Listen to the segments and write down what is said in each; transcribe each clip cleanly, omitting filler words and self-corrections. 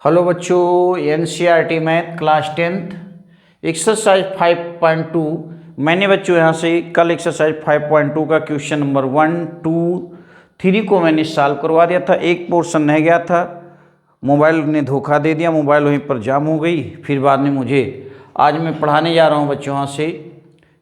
Hello बच्चों, NCERT math class 10th exercise 5.2। मैंने बच्चों यहाँ से कल एक्सरसाइज 5.2 का क्वेश्चन नंबर 1, 2, 3 को मैंने सॉल्व करवा दिया था। एक पोर्शन रह गया था, मोबाइल ने धोखा दे दिया, मोबाइल वहीं पर जाम हो गई। फिर बाद में मुझे आज मैं पढ़ाने जा रहा हूँ बच्चों यहाँ से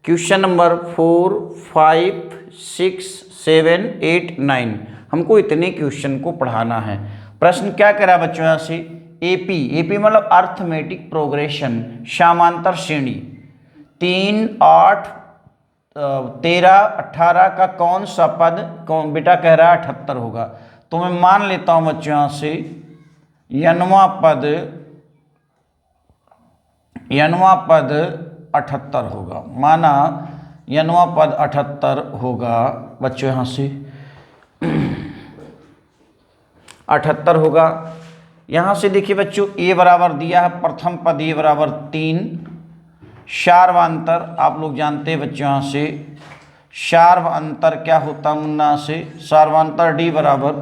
क्वेश्चन नंबर 4, 5, 6, 7, 8, 9। हमको इतने क्वेश्चन को पढ़ाना है। प्रश्न क्या कह रहा है बच्चों यहाँ से, एपी मतलब अर्थमेटिक प्रोग्रेशन, समांतर श्रेणी 3, 8, 13, 18 का कौन सा पद कौन बेटा कह रहा है 78 होगा। तो मैं मान लेता हूं बच्चों यहां से यनवा पद 78 होगा। माना यनवा पद 78 होगा बच्चों, यहां से 78 होगा। यहां से देखिए बच्चों, ए बराबर दिया है, प्रथम पद ए बराबर 3। सार्वंतर आप लोग जानते हैं बच्चों, यहां से सार्वंतर क्या होता मुन्ना से, सार्वंतर डी बराबर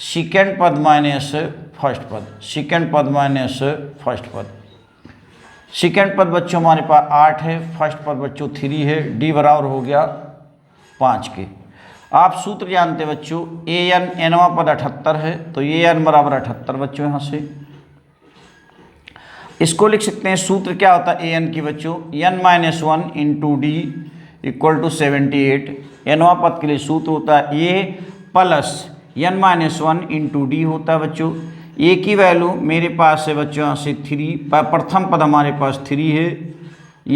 सेकेंड पद माइनस फर्स्ट पद, सेकेंड पद माइनस फर्स्ट पद। सेकेंड पद बच्चों हमारे पास 8 है, फर्स्ट पद बच्चों 3 है, डी बराबर हो गया 5 के। आप सूत्र जानते बच्चों, ए एन एनवा पद 78 है, तो ए एन बराबर 78 बच्चों। यहाँ से इसको लिख सकते हैं, सूत्र क्या होता है ए एन की बच्चों, n-1 into D equal to 78। एनवा पद के लिए सूत्र होता है ए प्लस n-1 इंटू डी होता है बच्चों। ए की वैल्यू मेरे पास है बच्चों यहाँ से 3, प्रथम पद हमारे पास 3 है,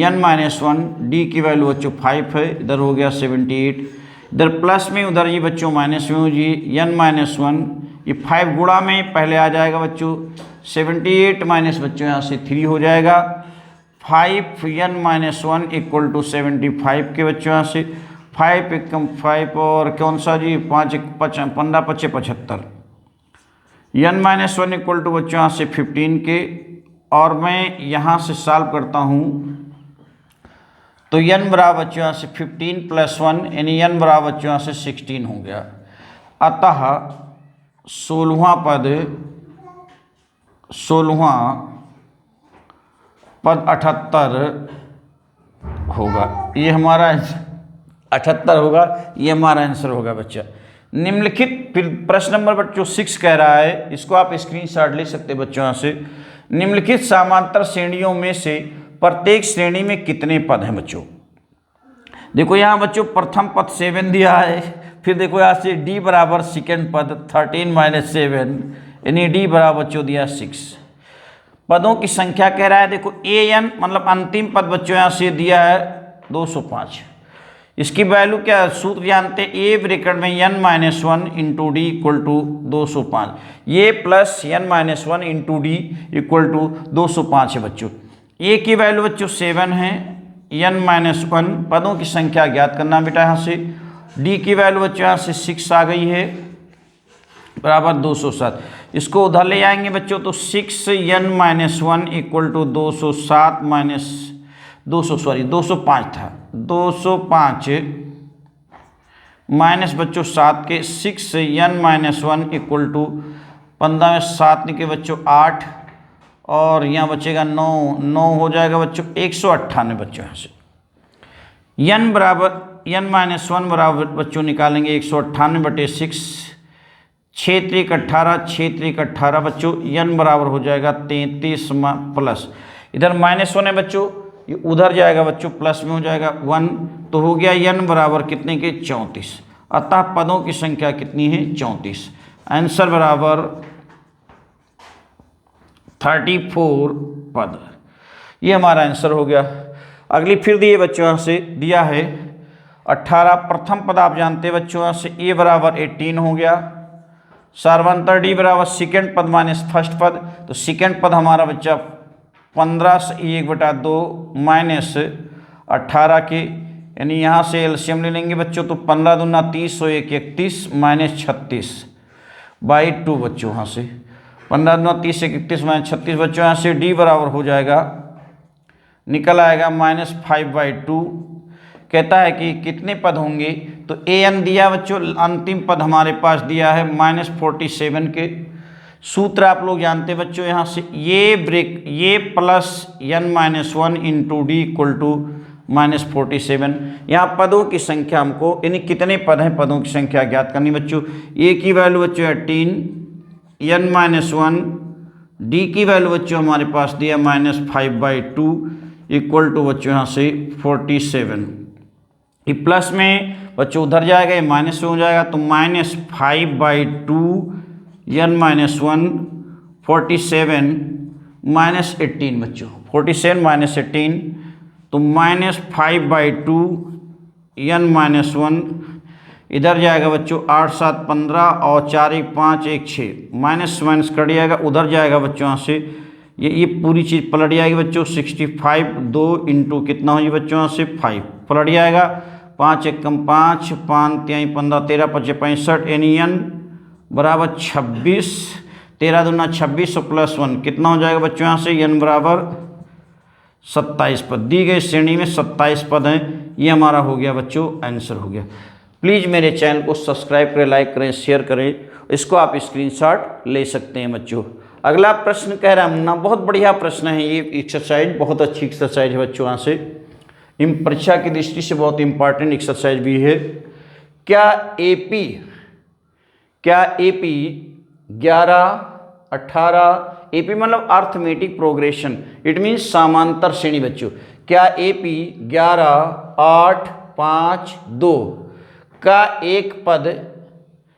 n-1 डी की वैल्यू बच्चों 5 है, इधर हो गया 78, इधर प्लस में उधर ये बच्चों माइनस में हो जी n-1, ये 5 गुणा में पहले आ जाएगा बच्चों 78 माइनस बच्चों यहाँ से 3 हो जाएगा 5 n-1 इक्वल टू 75 के बच्चों यहाँ से 5 एकम 5 और कौन सा जी 5 15 25 75, n-1 इक्वल टू बच्चों यहाँ से 15 के। और मैं यहाँ से सॉल्व करता हूँ तो n बराबर बच्चों यहाँ से 15 + 1 यानी n बराबर बच्चों यहाँ से 16 हो गया। अतः 16वां पद 78 होगा। ये हमारा 78 होगा, ये हमारा आंसर होगा बच्चा। निम्नलिखित फिर प्रश्न नंबर बच्चों 6 कह रहा है, इसको आप स्क्रीनशॉट ले सकते हैं बच्चों यहाँ से। निम्नलिखित समांतर श्रेणियों में से प्रत्येक श्रेणी में कितने पद हैं बच्चों। देखो यहाँ बच्चों प्रथम पद 7 दिया है, फिर देखो यहाँ से डी बराबर सेकेंड पद 13 - 7 यानी डी बराबर बच्चों दिया 6। पदों की संख्या कह रहा है, देखो ए एन मतलब अंतिम पद बच्चों यहाँ से दिया है 205। इसकी वैल्यू क्या है, सूत्र जानते हैं ए ब्रैकेट में n-1 into D equal to 205, ये plus n-1 into D equal to 205 है बच्चों। ए की वैल्यू बच्चों 7 है, n-1 पदों की संख्या ज्ञात करना बेटा यहाँ से। डी की वैल्यू बच्चों यहाँ से 6 आ गई है बराबर 207। इसको उधर ले आएंगे बच्चों तो 6n-1 इक्वल टू 207 माइनस 205 था, 205 माइनस बच्चों 7 के 6n-1 इक्वल टू 15 में 7 निकले बच्चों 8 और यहाँ बचेगा 9 हो जाएगा बच्चों 198 बच्चों। यहाँ से n बराबर n-1 बराबर बच्चों निकालेंगे 198 बटे 6, 6 × 3 = 18, 6 × 3 = 18 बच्चों। n बराबर हो जाएगा 33 प्लस इधर -1 है बच्चों, ये उधर जाएगा बच्चों प्लस में हो जाएगा 1, तो हो गया n बराबर कितने के 34। अतः पदों की संख्या कितनी है 34। आंसर बराबर 34 पद, ये हमारा आंसर हो गया। अगली फिर दिए बच्चों यहाँ से दिया है 18, प्रथम पद आप जानते हैं बच्चों यहाँ से ए बराबर 18 हो गया। सार्वंतर डी बराबर सेकेंड पद माइनस फर्स्ट पद, तो सेकेंड पद हमारा बच्चा 15 से 1/2 माइनस 18 के, यानी यहाँ से एलसीएम ले लेंगे बच्चों तो 15 दूना 30 और 1 31 माइनस 36/2 बच्चों। यहाँ से 15 दूना 30 31 माइनस 36 बच्चों। यहाँ से डी बराबर हो जाएगा निकल आएगा -5/2। कहता है कि कितने पद होंगे, तो ए एन दिया बच्चों, अंतिम पद हमारे पास दिया है -47 के, सूत्र आप लोग जानते हैं बच्चों, यहाँ से ये plus n-1 into D equal to -47। यहाँ पदों की संख्या हमको, यानी कितने पद हैं, पदों की संख्या ज्ञात करनी बच्चों। ए की वैल्यू बच्चों 18, n-1, डी की वैल्यू बच्चों हमारे पास दिया -5/2 इक्वल टू बच्चों यहाँ से 47। ये प्लस में बच्चों उधर जाएगा, ये माइनस में हो जाएगा, तो -5/2 n-1 47 -18 बच्चों, 47 -18 तो -5/2 n-1 इधर जाएगा बच्चों 8 7 15 और 4 1 5 1 6 माइनस माइनस कट जाएगा, उधर जाएगा बच्चों यहाँ से ये पूरी चीज़ पलट जाएगी बच्चों। 65 2 इंटू कितना हो बच्चों यहाँ से 5 पलट जाएगा, 5 1 कम 5 5 3 15 13 5 65 यानी n बराबर 26, 13 दूना 26 और +1 कितना हो जाएगा बच्चों यहाँ से n बराबर 27 पद। दी गई श्रेणी में 27 पद हैं, ये हमारा हो गया बच्चों आंसर हो गया। प्लीज़ मेरे चैनल को सब्सक्राइब करें, लाइक करें, शेयर करें, इसको आप स्क्रीनशॉट ले सकते हैं बच्चों। अगला प्रश्न कह रहा है ना, बहुत बढ़िया प्रश्न है ये एक्सरसाइज, बहुत अच्छी एक्सरसाइज है बच्चों, यहाँ से परीक्षा की दृष्टि से बहुत इंपॉर्टेंट एक्सरसाइज भी है। क्या एपी 11 18 एपी मतलब अर्थमेटिक प्रोग्रेशन, इट मीन्स समांतर श्रेणी बच्चों। क्या एपी 11 8 5 2 का एक पद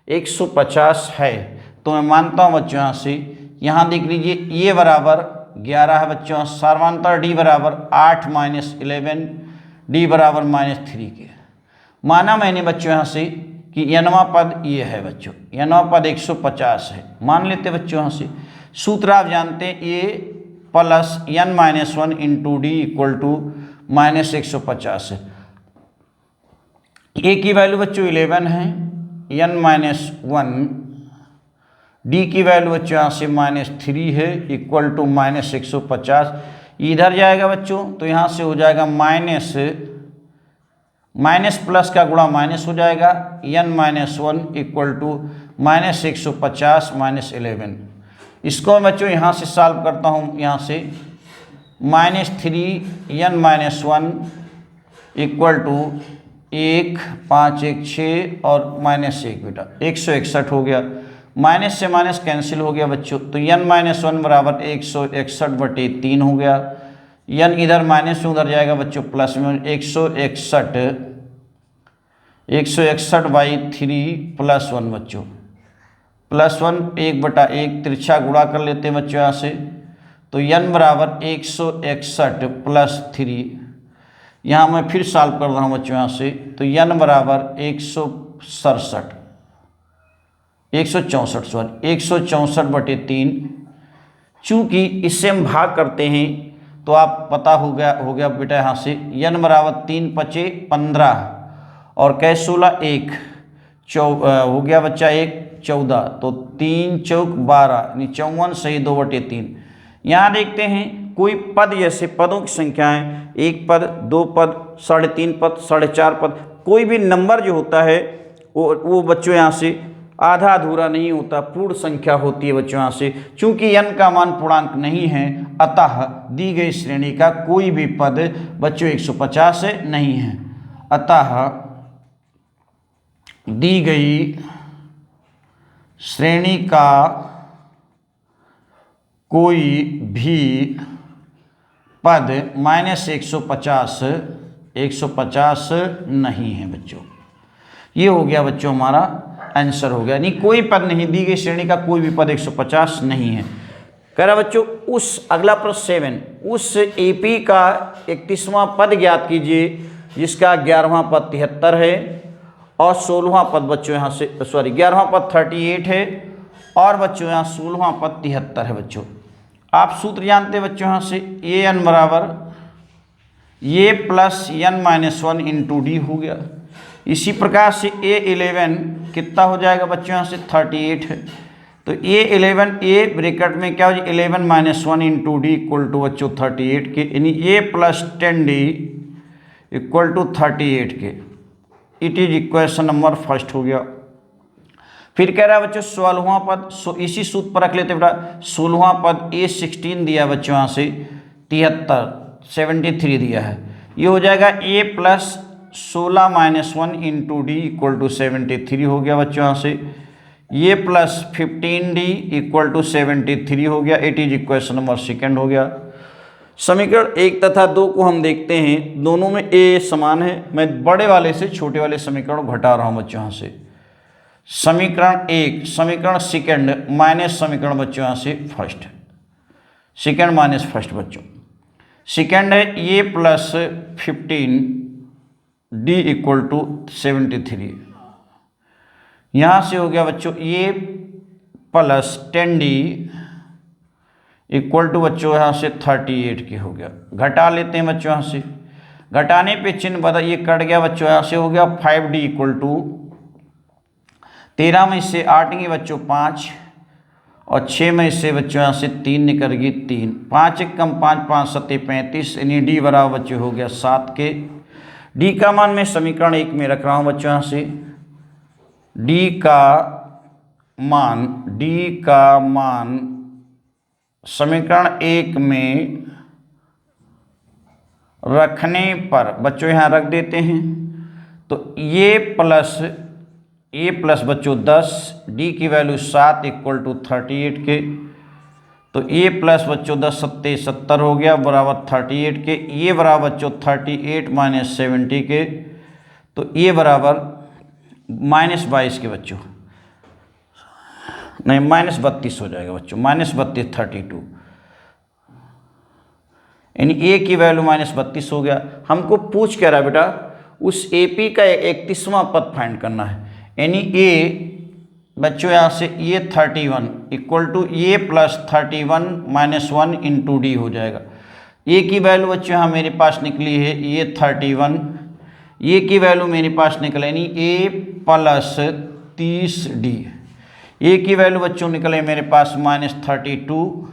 150 है? तो मैं मानता हूं बच्चों यहाँ से, यहाँ देख लीजिए ये बराबर 11 है बच्चों, सर्वांतर डी बराबर 8 - 11 डी बराबर -3 के। माना मैंने बच्चों यहाँ से कि nवां पद ये है बच्चों, nवां पद 150 है, मान लेते बच्चों यहाँ से। सूत्र आप जानते हैं, ये plus n-1 into D equal to -150 है। ए की वैल्यू बच्चों 11 है, n-1 डी की वैल्यू बच्चों यहाँ से -3 है इक्वल टू -150। इधर जाएगा बच्चों तो यहाँ से हो जाएगा माइनस प्लस का गुणा माइनस हो जाएगा, n-1 इक्वल टू -150 -11। इसको बच्चों यहाँ से सॉल्व करता हूँ, यहाँ से -3 n-1 इक्वल टू 1 5 1 6 और -1 बेटा 161 हो गया। माइनस से माइनस कैंसिल हो गया बच्चों, तो n-1 बराबर 161/3 हो गया। n इधर माइनस में उधर जाएगा बच्चों प्लस में, 161/3 +1 बच्चों, +1 1/1 तिरछा गुणा कर लेते हैं बच्चों यहाँ से, तो n बराबर 161 + 3। यहाँ मैं फिर सॉल्व कर रहा हूँ बच्चों यहाँ से, तो n बराबर 164/3। चूँकि इससे हम भाग करते हैं तो आप पता हो गया बेटा यहाँ से n बराबर 3 × 5 = 15 और कै 16 1 हो गया बच्चा 1 14, तो 3 चौक 12 यानी 54 सही 2/3। यहाँ देखते हैं कोई पद, जैसे पदों की संख्याएं 1 पद 2 पद 3.5 पद 4.5 पद, कोई भी नंबर जो होता है वो बच्चों यहाँ से आधा अधूरा नहीं होता, पूर्ण संख्या होती है बच्चों यहाँ से। चूंकि n का मान पूर्णांक नहीं है, अतः दी गई श्रेणी का कोई भी पद बच्चों 150 नहीं है। अतः दी गई श्रेणी का कोई भी पद -150 नहीं है बच्चों। ये हो गया बच्चों हमारा आंसर हो गया, नहीं कोई पद नहीं, दी गई श्रेणी का कोई भी पद 150 नहीं है। कह रहा बच्चों उस अगला प्रश्न 7, उस एपी का 31वां पद ज्ञात कीजिए जिसका 11वां पद 73 है और 16वां पद बच्चों यहाँ से 11वां पद 38 है और बच्चों यहाँ 16वां पद 73 है बच्चों। आप सूत्र जानते हैं बच्चों यहाँ से, ए n बराबर ये प्लस n-1 इंटू डी हो गया। इसी प्रकार से A11 कितना हो जाएगा बच्चों यहाँ से 38 है, तो A11 ए ब्रैकेट में क्या हो जाए 11-1 इंटू डी इक्वल टू बच्चों 38 के, यानी A + 10D इक्वल टू 38 के। It is equation number first हो गया। फिर कह रहा है बच्चों 16वां पद, इसी सूत्र पर रख लेते बेटा। 16वां पद A16 दिया बच्चों यहाँ से 73 दिया है, ये हो जाएगा A plus 16 minus 1 into D equal to 73 हो गया बच्चों यहाँ से। ये प्लस 15D इक्वल टू 73 हो गया। It is equation number second हो गया। समीकरण 1 तथा 2 को हम देखते हैं, दोनों में A समान है। मैं बड़े वाले से छोटे वाले समीकरण को घटा रहा हूँ बच्चों यहाँ से। समीकरण 1 समीकरण सेकेंड माइनस समीकरण बच्चों यहाँ से फर्स्ट, सेकेंड माइनस फर्स्ट बच्चों। सेकेंड है A plus 15D equal to 73, यहाँ से हो गया बच्चों A plus 10D equal to बच्चों यहाँ से 38 की हो गया। घटा लेते हैं बच्चों यहाँ से, घटाने पे चिन्ह बता, ये कट गया बच्चों, यहाँ से हो गया 5D इक्वल टू 13 में से 8 गए बच्चों 5 और 6 में से बच्चों यहाँ से 3 निकल गई 3, 5 एक कम 5, 5 सत्ते 35, यानी डी बराबर बच्चों हो गया 7 के। डी का मान मैं समीकरण 1 में रख रहा हूँ बच्चों यहाँ से। डी का मान समीकरण 1 में रखने पर बच्चों यहाँ रख देते हैं, तो ये प्लस A प्लस बच्चों 10, D की वैल्यू 7 इक्वल टू 38 के, तो A प्लस बच्चों 10 सत्ते 70 हो गया बराबर 38 के। ये बराबर बच्चों 38 माइनस 70 के, तो ये बराबर माइनस 22 के बच्चों, नहीं माइनस 32 हो जाएगा बच्चों, माइनस 32 32, यानी A की वैल्यू माइनस 32 हो गया। हमको पूछ क्या रहा बेटा, उस AP का 31वां पद फाइंड करना है, यानी A बच्चों यहाँ से ये 31 इक्वल टू ये प्लस 31 माइनस 1 इंटू डी हो जाएगा। A की वैल्यू बच्चों यहाँ मेरे पास निकली है ये 31, ये की वैल्यू मेरे पास निकले यानी A प्लस 30D। A की वैल्यू बच्चों निकले मेरे पास माइनस 32,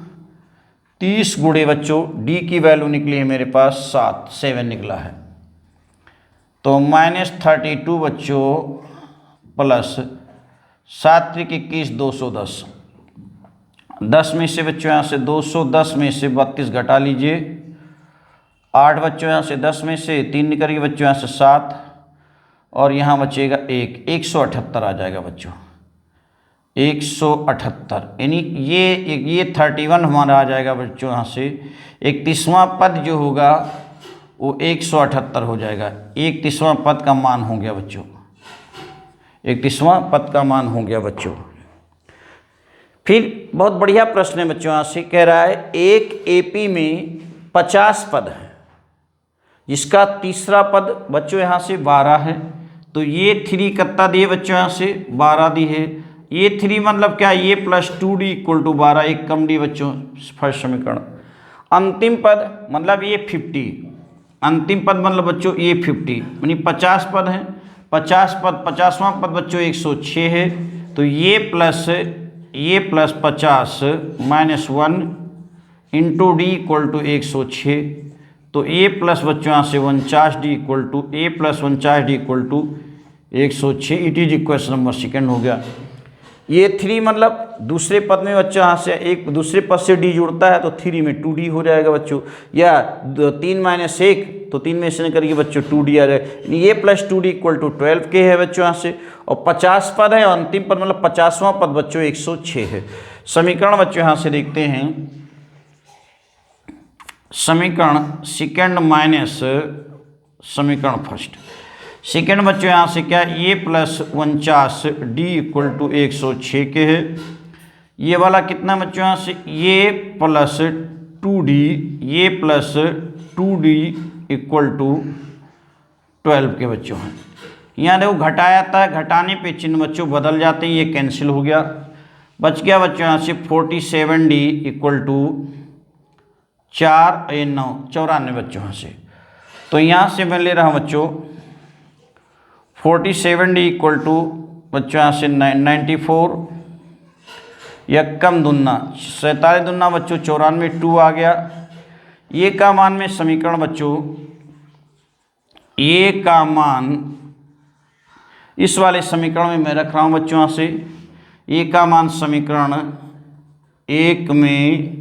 30 गुणे बच्चों D की वैल्यू निकली है मेरे पास 7 निकला है, तो माइनस 32 बच्चों प्लस 7 त्रिक 21 210, 10 में से बच्चों यहाँ से 210 में से 32 घटा लीजिए, 8 बच्चों यहाँ से 10 में से 3 निकल गए बच्चों यहाँ से 7 और यहाँ बचेगा 1, 178 आ जाएगा बच्चों, 178, यानी ये 31 हमारा आ जाएगा बच्चों यहाँ से। 31वां पद जो होगा वो 178 हो जाएगा। 31वां पद का मान हो गया बच्चों, 31वां पद का मान हो गया बच्चों। फिर बहुत बढ़िया प्रश्न है बच्चों, यहाँ से कह रहा है एक AP में 50 पद है, जिसका तीसरा पद बच्चों यहाँ से 12 है, तो ये 3 कितना दिए बच्चों यहाँ से 12 दी है। ये 3 मतलब क्या, ये प्लस 2D इक्वल टू 12, एक कम डी बच्चों फर्स्ट समीकरण। अंतिम पद मतलब ये 50, अंतिम पद मतलब बच्चों ये 50, यानी 50 पद है, 50 पद 50वां पद बच्चों 106 है, तो ये plus 50 minus 1 into D equal to 106, तो ए प्लस बच्चों यहाँ से 49D equal to A plus 49D equal to 106। It is equation number second हो गया। ये 3 मतलब दूसरे पद में बच्चों यहाँ से एक दूसरे पद से D जुड़ता है, तो 3 में 2D हो जाएगा बच्चों, या 3 माइनस 1 तो 3 में से करिए बच्चों 2D आ जाएगा, ये प्लस 2D इक्वल टू 12 के है बच्चों यहाँ से। और 50 पद है, अंतिम पद मतलब 50वां पद बच्चों 106 है। समीकरण बच्चों यहाँ से देखते हैं, समीकरण सेकेंड माइनस समीकरण फर्स्ट। सेकेंड बच्चों यहाँ से क्या, ये प्लस 49D इक्वल टू 106 के है। ये वाला कितना बच्चों यहाँ से, ये प्लस 2D, ये प्लस 2D इक्वल टू 12 के बच्चों हैं। यहाँ देखो घटाया था, घटाने पे चिन्ह बच्चों बदल जाते हैं, ये कैंसिल हो गया। बच गया बच्चों यहाँ से 47D इक्वल टू 4 9 94 बच्चों यहाँ से। तो यहाँ से मैं ले रहा हूँ बच्चों 47D इक्वल टू बच्चों यहाँ से 94, या कम दुन्ना 47 दुन्ना बच्चों 94, 2 आ गया। ये का मान में समीकरण बच्चों, ये का मान इस वाले समीकरण में मैं रख रहा हूँ बच्चों यहाँ से। ए का मान समीकरण 1 में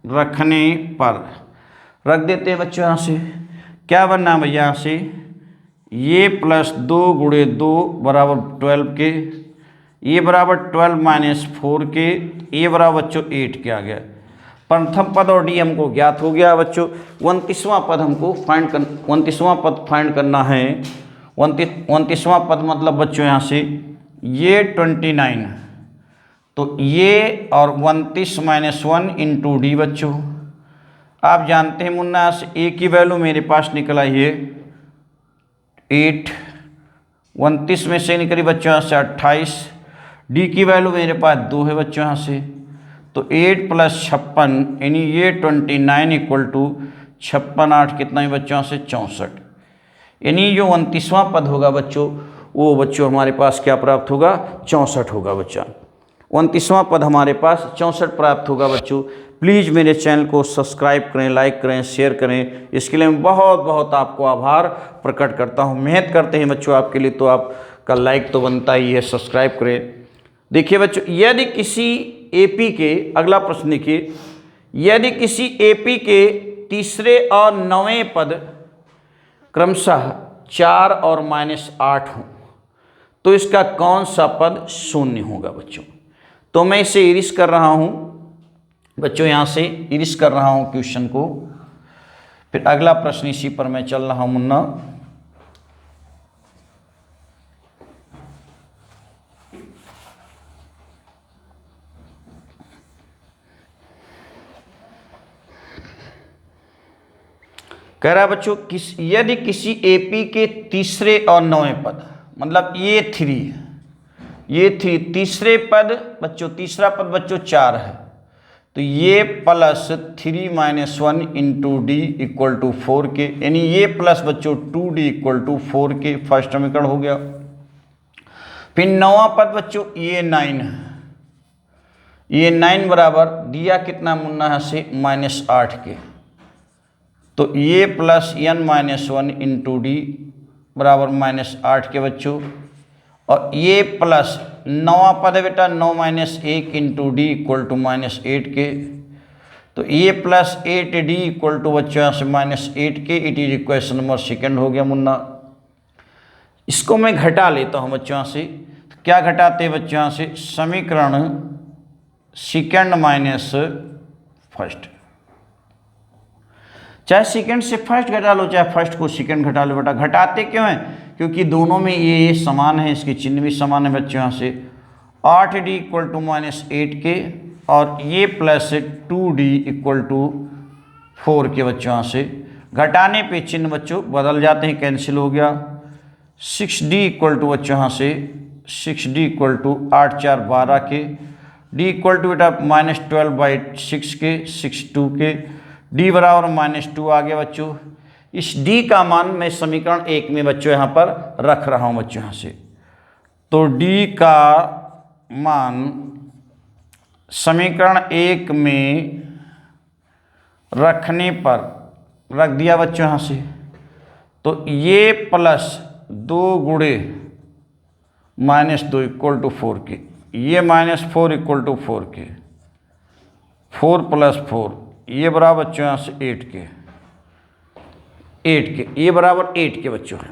रखने पर रख देते हैं बच्चों। यहाँ से क्या बनना है भैया, यहाँ से ये प्लस 2 गुणे 2 बराबर 12 के, ये बराबर 12 माइनस 4 के, ये बराबर बच्चों 8 के आ गया। प्रथम पद और डी हमको ज्ञात हो गया बच्चों। 29वां पद हमको फाइंड कर 29वां पद फाइंड करना है। 29वां पद मतलब बच्चों यहाँ से ये 29, तो ये और 29 माइनस 1 इंटू डी बच्चों। आप जानते हैं मुन्ना से ए की वैल्यू मेरे पास निकला ये 8, 29 में से निकली बच्चों यहाँ से 28, डी की वैल्यू मेरे पास 2 है बच्चों यहाँ से, तो 8 प्लस 56 यानी ये 29 इक्वल टू 56 8 कितना है बच्चों से 64। यानी जो 29वां पद होगा बच्चों वो बच्चों हमारे पास क्या प्राप्त होगा, 64 होगा बच्चा। 29वां पद हमारे पास 64 प्राप्त होगा बच्चों। प्लीज़ मेरे चैनल को सब्सक्राइब करें, लाइक करें, शेयर करें। इसके लिए मैं बहुत बहुत आपको आभार प्रकट करता हूँ। मेहनत करते हैं बच्चों आपके लिए, तो आपका लाइक तो बनता ही है, सब्सक्राइब करें। देखिए बच्चों, यदि किसी एपी के, अगला प्रश्न देखिए, यदि किसी एपी के तीसरे और 9वें पद क्रमशः 4 और -8 हों तो इसका कौन सा पद शून्य होगा बच्चों। तो मैं इसे इरिस कर रहा हूं बच्चों, यहां से इरिस कर रहा हूं क्वेश्चन को। फिर अगला प्रश्न इसी पर मैं चल रहा हूं मुन्ना। कह रहा है बच्चों यदि किसी एपी के तीसरे और 9वें पद, मतलब ये 3 तीसरे पद बच्चों, तीसरा पद बच्चों 4 है, तो ये plus 3 minus 1 into D equal to 4 के, यानी ये प्लस बच्चों 2d इक्वल टू 4 के, फर्स्ट समीकरण हो गया। फिर 9वां पद बच्चों ये 9 है, ये 9 बराबर दिया कितना मुन्ना है से -8 के, तो ये plus n minus 1 into D बराबर -8 के बच्चों। और ये प्लस 9वां पद है बेटा 9 minus 1 into D equal to -8 के, तो ये प्लस 8d इक्वल टू बच्चों यहाँ से -8 के। It is equation number second हो गया मुन्ना। इसको मैं घटा लेता हूँ बच्चों से। तो क्या घटाते हैं बच्चों यहाँ से, समीकरण सेकंड माइनस फर्स्ट, चाहे सेकंड से फर्स्ट घटा लो चाहे फर्स्ट को सेकंड घटा लो बेटा। घटाते क्यों हैं, क्योंकि दोनों में ये समान है, इसके चिन्ह भी समान है बच्चों। यहाँ से 8d इक्वल टू -8 के और ये प्लस 2d इक्वल टू 4 के बच्चों। यहाँ से घटाने पे चिन्ह बच्चों बदल जाते हैं, कैंसिल हो गया। 6d इक्वल टू बच्चों यहाँ से 6d इक्वल टू 8 4 12 के, d इक्वल टू बेटा -12/6 के, 6 2 के, d बराबर -2 आ गया बच्चों। इस d का मान मैं समीकरण 1 में बच्चों यहाँ पर रख रहा हूँ बच्चों यहाँ से। तो d का मान समीकरण 1 में रखने पर रख दिया बच्चों यहाँ से। तो ये प्लस 2 गुणे -2 इक्वल टू 4 के, ये -4 इक्वल टू 4 के, 4 + 4 ये बराबर बच्चों यहाँ से 8 के, ये बराबर 8 के बच्चों है।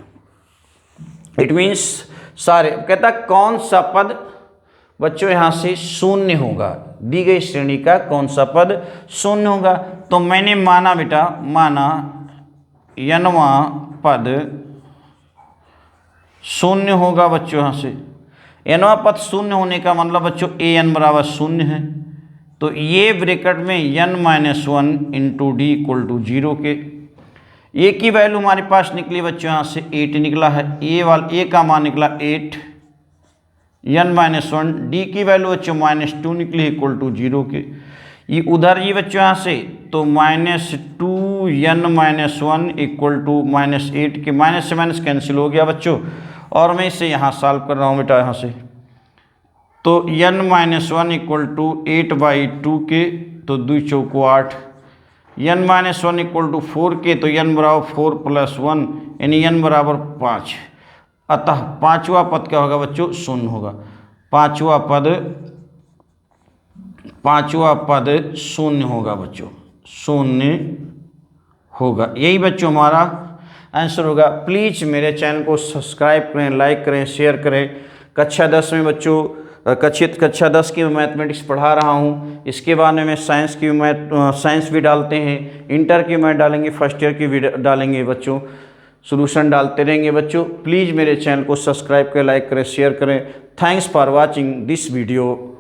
इट मीन्स सारे कहता कौन सा पद बच्चों यहाँ से शून्य होगा, दी गई श्रेणी का कौन सा पद शून्य होगा। तो मैंने माना बेटा, माना n वां पद शून्य होगा बच्चों। यहाँ से n वां पद शून्य होने का मतलब बच्चों an बराबर 0 है। तो ये ब्रैकेट में n-1 into D equal to 0 के, ए की वैल्यू हमारे पास निकली बच्चों यहाँ से 8 निकला है, ए का मान निकला 8, n-1, डी की वैल्यू बच्चों -2 निकली इक्वल टू 0 के। ये उधर ही बच्चों यहाँ से तो -2n-1 इक्वल टू -8 के, माइनस से माइनस कैंसिल हो गया बच्चों। और मैं इसे यहाँ सॉल्व कर रहा हूँ बेटा यहाँ से। तो n-1 इक्वल टू 8/2 के, तो 2 चौको 8, n-1 इक्वल टू 4 के, तो n बराबर 4 + 1 यानी n बराबर 5। अतः पांचवा पद क्या होगा बच्चों, शून्य होगा। पांचवा पद शून्य होगा बच्चों, शून्य होगा। यही बच्चों हमारा आंसर होगा। प्लीज़ मेरे चैनल को सब्सक्राइब करें, लाइक करें, शेयर करें। कक्षा 10 में बच्चों कक्षा 10 की मैथमेटिक्स पढ़ा रहा हूँ। इसके बाद में साइंस की साइंस भी डालते हैं, इंटर की मैथ डालेंगे, फर्स्ट ईयर की भी डालेंगे बच्चों, सॉल्यूशन डालते रहेंगे बच्चों। प्लीज़ मेरे चैनल को सब्सक्राइब करें, लाइक करें, शेयर करें। Thanks for watching this video.